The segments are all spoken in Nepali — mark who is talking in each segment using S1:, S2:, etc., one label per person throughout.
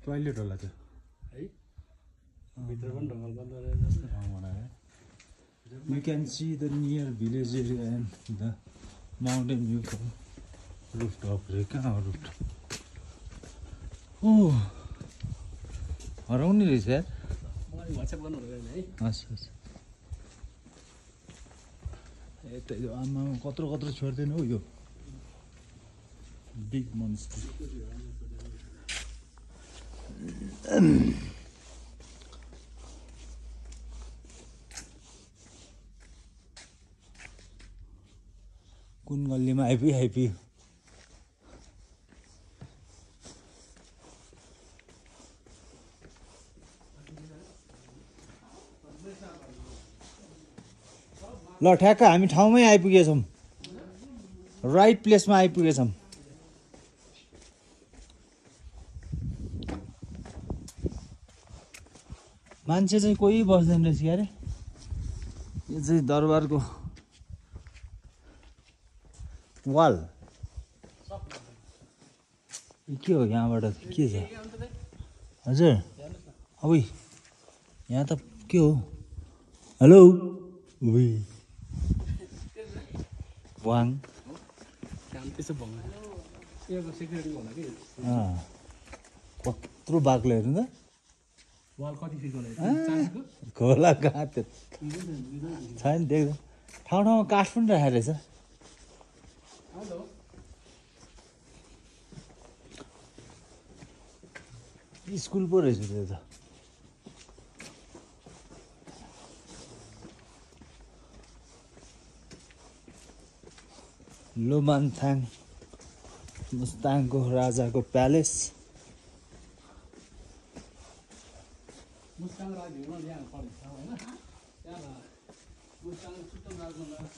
S1: टॉयलेट होला त्यो
S2: है भित्र पनि ढङ्गल बन्द रहेछ
S1: You can see the near village area and the mountain view from rooftop. Rooftop. Oh, हराउने रहेछ यार
S2: मलाई WhatsApp गर्नु हुँदैन है
S1: हस् हस् यता यो आमा कत्रो कत्रो छोड्दैन हो यो बिग मोन्स्टर कुन गल्लीमा आइपुग्यो ल ठ्याक्क हामी ठाउँमै आइपुगेछौँ राइट प्लेसमा आइपुगेछौँ मान्छे चाहिँ कोही बस्दैन रहेछ अरे यो चाहिँ दरबारको वाल के हो यहाँबाट के छ हजुर अब यहाँ त के हो हेलो वाङ कत्रो बाक्लो हेर्नु त खोला कहाँ त्यो छैन देख्दा ठाउँ ठाउँमा काठ पनि राखेको रहेछ स्कुल पो रहेछ त्यो त लोमान्थाङ मुस्ताङको राजाको प्यालेस
S2: मुस्ताङ राज्यमा यहाँ परेछ हैन त्यहाँ मुस्ताङ सुल्तान राजमा लाग्छ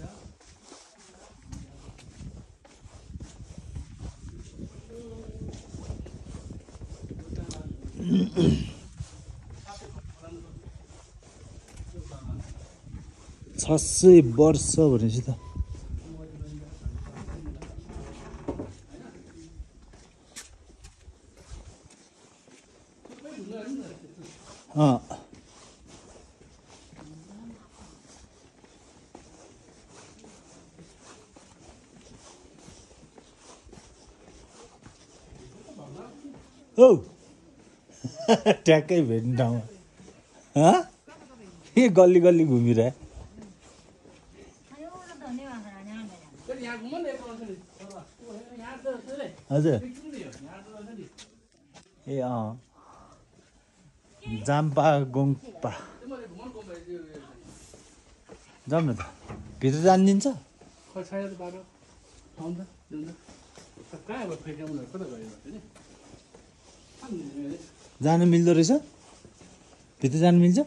S1: छ 600 वर्ष भनेपछि त ओ ट्याक्कै भेट्ने ठाउँमा के गल्ली गल्ली घुमिरहे हजुर ए जाम्पा गोङपा जाउँ न त भित्र जान दिन्छ जान मिल्दो रहेछ भित्र जान मिल्छ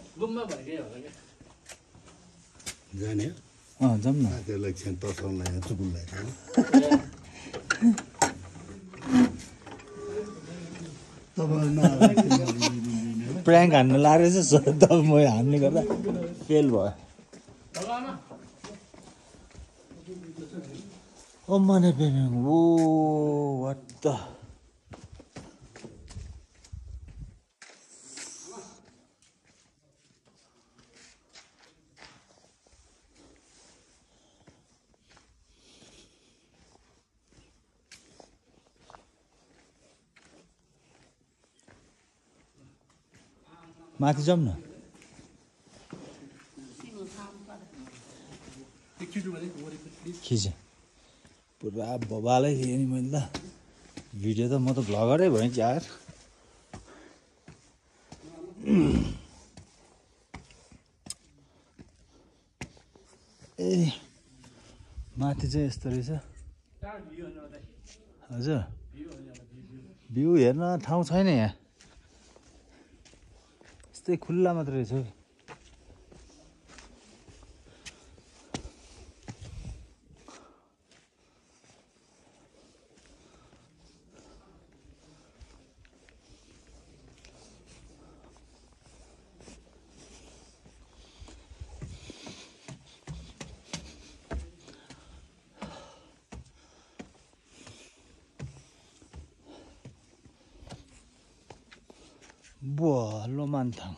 S3: जाने
S1: जाउँ न
S3: त्यसलाई क्षण तर्साउनलाई चुकुनलाई
S1: प्र्याङ्क हान्न लागेको रहेछ तब म हान्ने गर्दा फेल भयो ओ मने पेमेङ ओ वाट द माथि जाउँ न खिच पुरा बबालै थिएँ नि मैले त भिडियो त म त भ्लगरै भएँ यार ए माथि चाहिँ यस्तो रहेछ हजुर भ्यू हेर्न ठाउँ छैन यहाँ यस्तै खुल्ला मात्र रहेछ बुवा लोमान्थाङ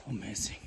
S1: amazing.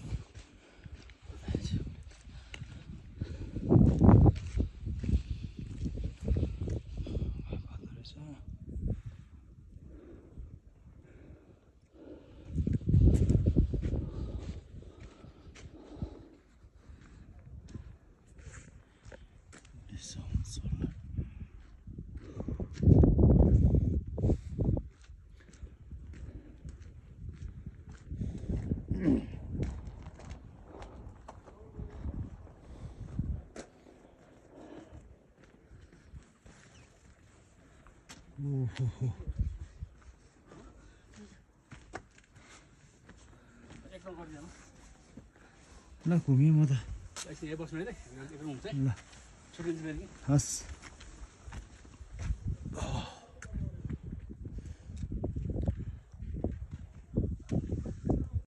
S1: ल घुमेँ म त
S2: बस्नु है
S1: ल
S2: छोटो
S1: हस्